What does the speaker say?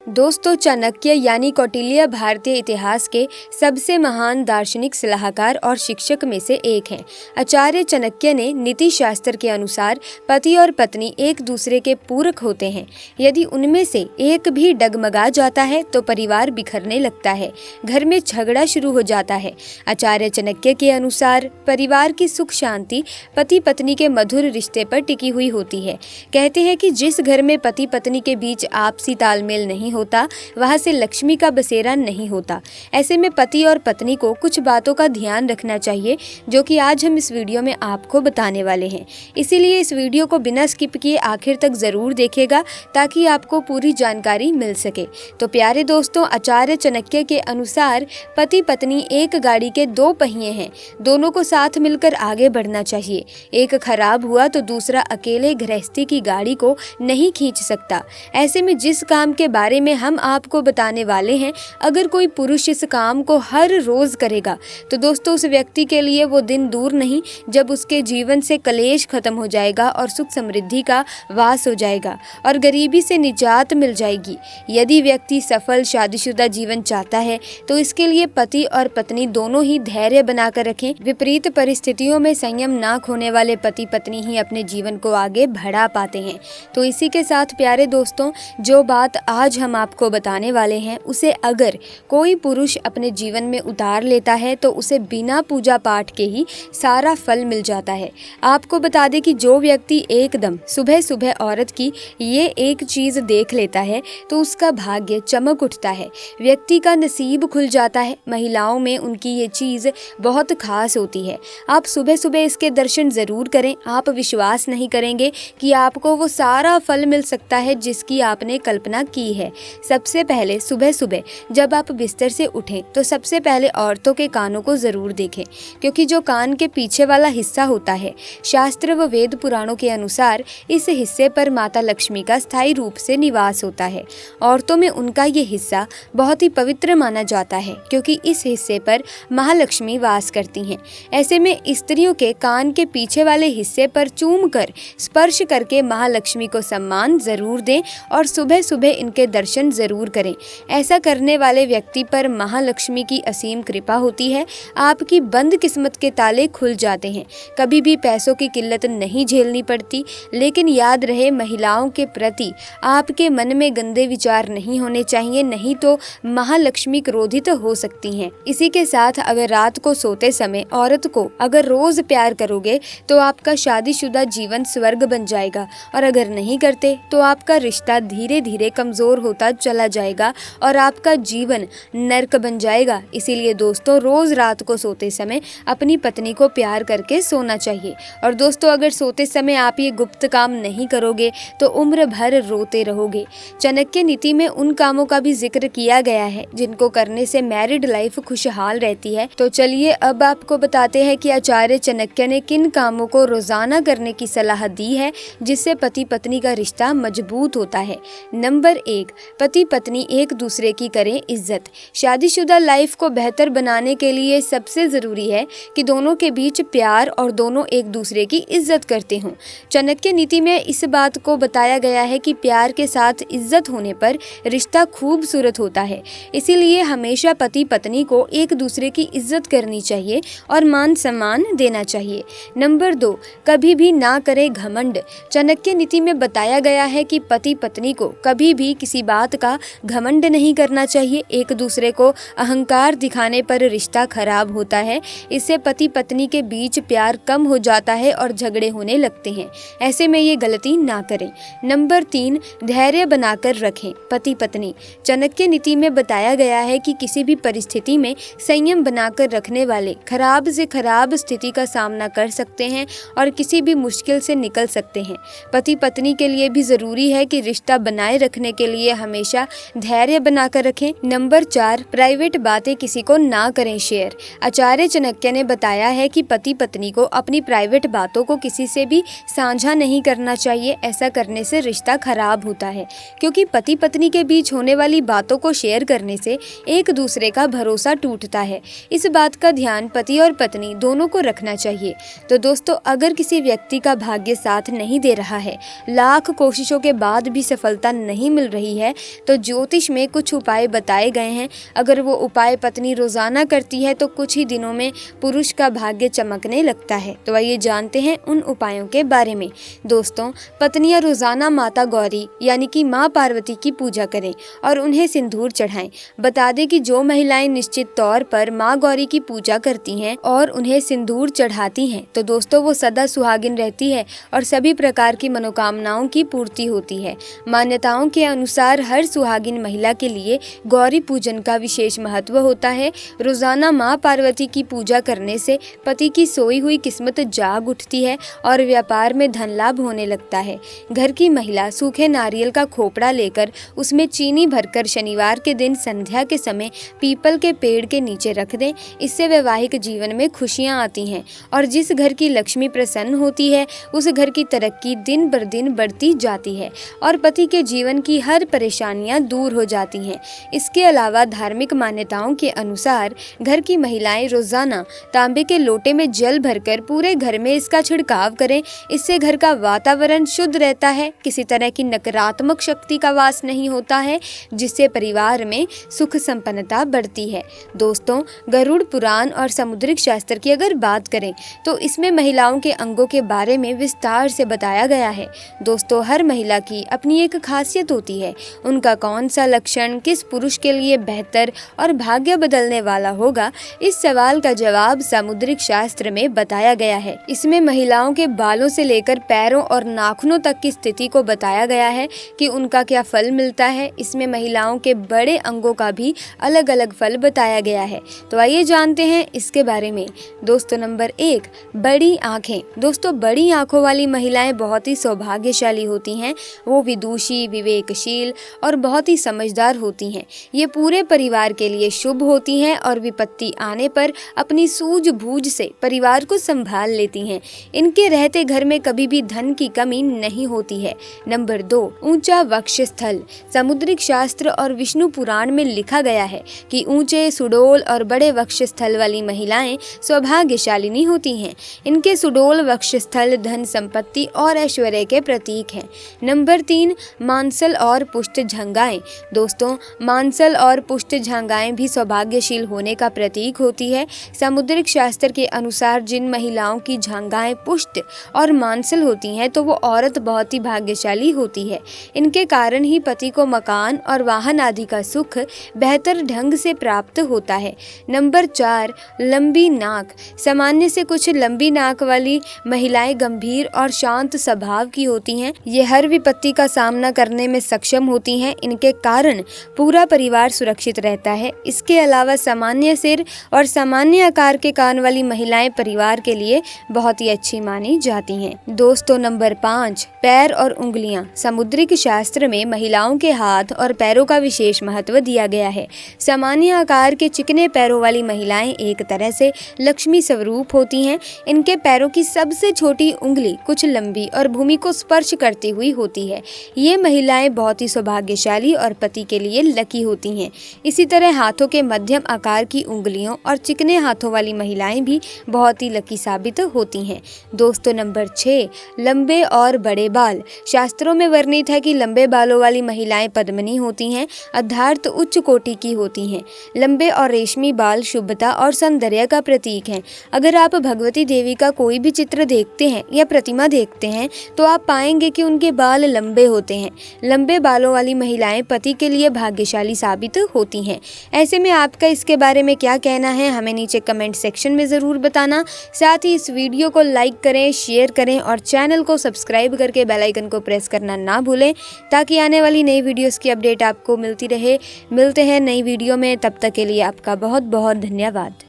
दोस्तों, चाणक्य यानी कौटिल्य भारतीय इतिहास के सबसे महान दार्शनिक सलाहकार और शिक्षक में से एक हैं। आचार्य चाणक्य ने नीति शास्त्र के अनुसार पति और पत्नी एक दूसरे के पूरक होते हैं। यदि उनमें से एक भी डगमगा जाता है तो परिवार बिखरने लगता है, घर में झगड़ा शुरू हो जाता है। आचार्य चाणक्य के अनुसार परिवार की सुख शांति पति पत्नी के मधुर रिश्ते पर टिकी हुई होती है। कहते हैं कि जिस घर में पति पत्नी के बीच आपसी तालमेल नहीं होता, वहां से लक्ष्मी का बसेरा नहीं होता। ऐसे में पति और पत्नी को कुछ बातों का ध्यान रखना चाहिए, जो कि आज हम इस वीडियो में आपको बताने वाले हैं। इसीलिए इस वीडियो को बिना स्किप किए आखिर तक जरूर देखिएगा, ताकि आपको पूरी जानकारी मिल सके। तो प्यारे दोस्तों, आचार्य चाणक्य के अनुसार पति पत्नी एक गाड़ी के दो पहिए हैं, दोनों को साथ मिलकर आगे बढ़ना चाहिए। एक खराब हुआ तो दूसरा अकेले गृहस्थी की गाड़ी को नहीं खींच सकता। ऐसे में जिस काम के बारे में हम आपको बताने वाले हैं, अगर कोई पुरुष इस काम को हर रोज करेगा तो दोस्तों उस व्यक्ति के लिए वो दिन दूर नहीं जब उसके जीवन से कलेश खत्म हो जाएगा और सुख समृद्धि का वास हो जाएगा और गरीबी से निजात मिल जाएगी। यदि व्यक्ति सफल शादीशुदा जीवन चाहता है तो इसके लिए पति और पत्नी दोनों ही धैर्य बनाकर रखें। विपरीत परिस्थितियों में संयम ना खोने वाले पति पत्नी ही अपने जीवन को आगे बढ़ा पाते हैं। तो इसी के साथ प्यारे दोस्तों, जो बात आज हम आपको बताने वाले हैं, उसे अगर कोई पुरुष अपने जीवन में उतार लेता है तो उसे बिना पूजा पाठ के ही सारा फल मिल जाता है। आपको बता दें कि जो व्यक्ति एकदम सुबह सुबह औरत की ये एक चीज देख लेता है तो उसका भाग्य चमक उठता है, व्यक्ति का नसीब खुल जाता है। महिलाओं में उनकी ये चीज बहुत खास होती है। आप सुबह सुबह इसके दर्शन जरूर करें, आप विश्वास नहीं करेंगे कि आपको वो सारा फल मिल सकता है जिसकी आपने कल्पना की है। सबसे पहले सुबह सुबह जब आप बिस्तर से उठें तो सबसे पहले औरतों के कानों को जरूर देखें, क्योंकि जो कान के पीछे वाला हिस्सा होता है, शास्त्र व वेद पुराणों के अनुसार इस हिस्से पर माता लक्ष्मी का स्थायी रूप से निवास होता है। औरतों में उनका ये हिस्सा बहुत ही पवित्र माना जाता है, क्योंकि इस हिस्से पर महालक्ष्मी वास करती हैं। ऐसे में स्त्रियों के कान के पीछे वाले हिस्से पर चूम कर स्पर्श करके महालक्ष्मी को सम्मान जरूर दें और सुबह सुबह इनके दर्शन जरूर करें। ऐसा करने वाले व्यक्ति पर महालक्ष्मी की असीम कृपा होती है। आपकी बंद किस्मत के ताले खुल जाते हैं। कभी भी पैसों की किल्लत नहीं झेलनी पड़ती। लेकिन याद रहे, महिलाओं के प्रति आपके मन में गंदे विचार नहीं होने चाहिए, नहीं तो महालक्ष्मी क्रोधित हो सकती हैं। इसी के साथ अगर रात को सोते समय औरत को अगर रोज प्यार करोगे तो आपका शादीशुदा जीवन स्वर्ग बन जाएगा, और अगर नहीं करते तो आपका रिश्ता धीरे धीरे कमजोर होता चला जाएगा और आपका जीवन नर्क बन जाएगा। इसीलिए दोस्तों, रोज रात को सोते समय अपनी पत्नी को प्यार करके सोना चाहिए। और दोस्तों, अगर सोते समय आप ये गुप्त काम नहीं करोगे तो उम्र भर रोते रहोगे। चाणक्य नीति में उन कामों का भी जिक्र किया गया है जिनको करने से मैरिड लाइफ खुशहाल रहती है। तो चलिए अब आपको बताते हैं कि आचार्य चाणक्य ने किन कामों को रोजाना करने की सलाह दी है जिससे पति पत्नी का रिश्ता मजबूत होता है। नंबर 1, पति पत्नी एक दूसरे की करें इज्जत। शादीशुदा लाइफ को बेहतर बनाने के लिए सबसे जरूरी है कि दोनों के बीच प्यार और दोनों एक दूसरे की इज्जत करते हों। चाणक्य नीति में इस बात को बताया गया है कि प्यार के साथ इज्जत होने पर रिश्ता खूबसूरत होता है। इसीलिए हमेशा पति पत्नी को एक दूसरे की इज्जत करनी चाहिए और मान सम्मान देना चाहिए। नंबर 2, कभी भी ना करें घमंड। चाणक्य नीति में बताया गया है कि पति पत्नी को कभी भी किसी बात का घमंड नहीं करना चाहिए। एक दूसरे को अहंकार दिखाने पर रिश्ता खराब होता है। इससे पति पत्नी के बीच प्यार कम हो जाता है और झगड़े होने लगते हैं। ऐसे में ये गलती ना करें। नंबर 3, धैर्य बनाकर रखें पति पत्नी। चाणक्य नीति में बताया गया है कि किसी भी परिस्थिति में संयम बनाकर रखने वाले खराब से खराब स्थिति का सामना कर सकते हैं और किसी भी मुश्किल से निकल सकते हैं। पति पत्नी के लिए भी जरूरी है कि रिश्ता बनाए रखने के लिए हमेशा धैर्य बनाकर रखें। नंबर 4, प्राइवेट बातें किसी को ना करें शेयर। आचार्य चाणक्य ने बताया है कि पति पत्नी को अपनी प्राइवेट बातों को किसी से भी साझा नहीं करना चाहिए। ऐसा करने से रिश्ता खराब होता है, क्योंकि पति पत्नी के बीच होने वाली बातों को शेयर करने से एक दूसरे का भरोसा टूटता है। इस बात का ध्यान पति और पत्नी दोनों को रखना चाहिए। तो दोस्तों, अगर किसी व्यक्ति का भाग्य साथ नहीं दे रहा है, लाख कोशिशों के बाद भी सफलता नहीं मिल रही है, तो ज्योतिष में कुछ उपाय बताए गए हैं। अगर वो उपाय पत्नी रोजाना करती है तो कुछ ही दिनों में पुरुष का भाग्य चमकने लगता है। तो आइए जानते हैं उन उपायों के बारे में। दोस्तों, पत्नियां रोजाना माता गौरी यानी कि माँ पार्वती की पूजा करें और उन्हें सिंदूर चढ़ाएं। बता दें कि जो महिलाएं निश्चित तौर पर माँ गौरी की पूजा करती हैं और उन्हें सिंदूर चढ़ाती हैं तो दोस्तों वो सदा सुहागिन रहती है और सभी प्रकार की मनोकामनाओं की पूर्ति होती है। मान्यताओं के अनुसार हर सुहागिन महिला के लिए गौरी पूजन का विशेष महत्व होता है। रोजाना माँ पार्वती की पूजा करने से पति की सोई हुई किस्मत जाग उठती है और व्यापार में धन लाभ होने लगता है। घर की महिला सूखे नारियल का खोपड़ा लेकर उसमें चीनी भरकर शनिवार के दिन संध्या के समय पीपल के पेड़ के नीचे रख दें। इससे वैवाहिक जीवन में खुशियां आती हैं और जिस घर की लक्ष्मी प्रसन्न होती है उस घर की तरक्की दिन बर दिन बढ़ती जाती है और पति के जीवन की हर परेशानियां दूर हो जाती हैं। इसके अलावा धार्मिक मान्यताओं के अनुसार घर की महिलाएं रोजाना तांबे के लोटे में जल भरकर पूरे घर में इसका छिड़काव करें। इससे घर का वातावरण शुद्ध रहता है, किसी तरह की नकारात्मक शक्ति का वास नहीं होता है, जिससे परिवार में सुख संपन्नता बढ़ती है। दोस्तों, गरुड़ पुराण और समुद्रिक शास्त्र की अगर बात करें तो इसमें महिलाओं के अंगों के बारे में विस्तार से बताया गया है। दोस्तों, हर महिला की अपनी एक खासियत होती है। उनका कौन सा लक्षण किस पुरुष के लिए बेहतर और भाग्य बदलने वाला होगा, इस सवाल का जवाब समुद्रिक शास्त्र में बताया गया है। इसमें महिलाओं के बालों से लेकर पैरों और नाखूनों तक की स्थिति को बताया गया है कि उनका क्या फल मिलता है। इसमें महिलाओं के बड़े अंगों का भी अलग अलग फल बताया गया है। तो आइए जानते हैं इसके बारे में। दोस्तों, नंबर 1, बड़ी आंखें। दोस्तों, बड़ी आंखों वाली महिलाएं बहुत ही सौभाग्यशाली होती हैं। वो विदुषी, विवेकशील और बहुत ही समझदार होती हैं। ये पूरे परिवार के लिए शुभ होती हैं और विपत्ति आने पर अपनी सूझबूझ से परिवार को संभाल लेती हैं। इनके रहते घर में कभी भी धन की कमी नहीं होती है। नंबर 2, ऊंचा वक्षस्थल। समुद्रिक शास्त्र और विष्णु पुराण में लिखा गया है कि ऊंचे, सुडौल और बड़े वक्षस्थल वाली महिलाएं सौभाग्यशालिनी होती हैं। इनके सुडौल वक्षस्थल धन, संपत्ति और ऐश्वर्य के प्रतीक हैं। नंबर 3, मांसल और पुष्ट झंगाएं। दोस्तों, मांसल और पुष्ट झंगाएं भी सौभाग्यशील होने का प्रतीक होती है। समुद्रिक शास्त्र के अनुसार जिन महिलाओं की झंगाएं पुष्ट और मांसल होती हैं तो वो औरत बहुत ही भाग्यशाली होती है। इनके कारण ही पति को मकान और वाहन आदि का सुख बेहतर ढंग से प्राप्त होता है। नंबर 4, लंबी नाक। सामान्य से कुछ लंबी नाक वाली महिलाएं गंभीर और शांत स्वभाव की होती हैं। ये हर विपत्ति का सामना करने में सक्षम होती हैं। इनके कारण पूरा परिवार सुरक्षित रहता है। इसके अलावा सामान्य सिर और सामान्य आकार के कान वाली महिलाएं परिवार के लिए बहुत ही अच्छी मानी जाती हैं। दोस्तों, नंबर 5, पैर और उंगलियां। समुद्रिक शास्त्र में महिलाओं के हाथ और पैरों का विशेष महत्व दिया गया है। सामान्य आकार के चिकने पैरों वाली महिलाएं एक तरह से लक्ष्मी स्वरूप होती हैं। इनके पैरों की सबसे छोटी उंगली कुछ लंबी और भूमि को स्पर्श करती हुई होती है। ये महिलाएं बहुत ही सौभाग्यशाली और पति के लिए लकी होती हैं। इसी तरह हाथों के मध्यम आकार की उंगलियों और चिकने हाथों वाली महिलाएं भी बहुत ही लकी साबित होती हैं। दोस्तों, नंबर 6, लंबे और बड़े बाल। शास्त्रों में वर्णित है कि लंबे बालों वाली महिलाएं पद्मिनी होती हैं, अर्थात उच्च कोटि की होती हैं। लंबे और रेशमी बाल शुभता और सौंदर्य का प्रतीक हैं। अगर आप भगवती देवी का कोई भी चित्र देखते हैं या प्रतिमा देखते हैं तो आप पाएंगे कि उनके बाल लंबे होते हैं। लंबे बालों वाली महिलाएं पति के लिए भाग्यशाली साबित होती हैं। ऐसे में आपका इसके बारे में क्या कहना है, हमें नीचे कमेंट सेक्शन में ज़रूर बताना। साथ ही इस वीडियो को लाइक करें, शेयर करें और चैनल को सब्सक्राइब करके बेल आइकन को प्रेस करना ना भूलें ताकि आने वाली नई वीडियोस की अपडेट आपको मिलती रहे। मिलते हैं नई वीडियो में, तब तक के लिए आपका बहुत बहुत धन्यवाद।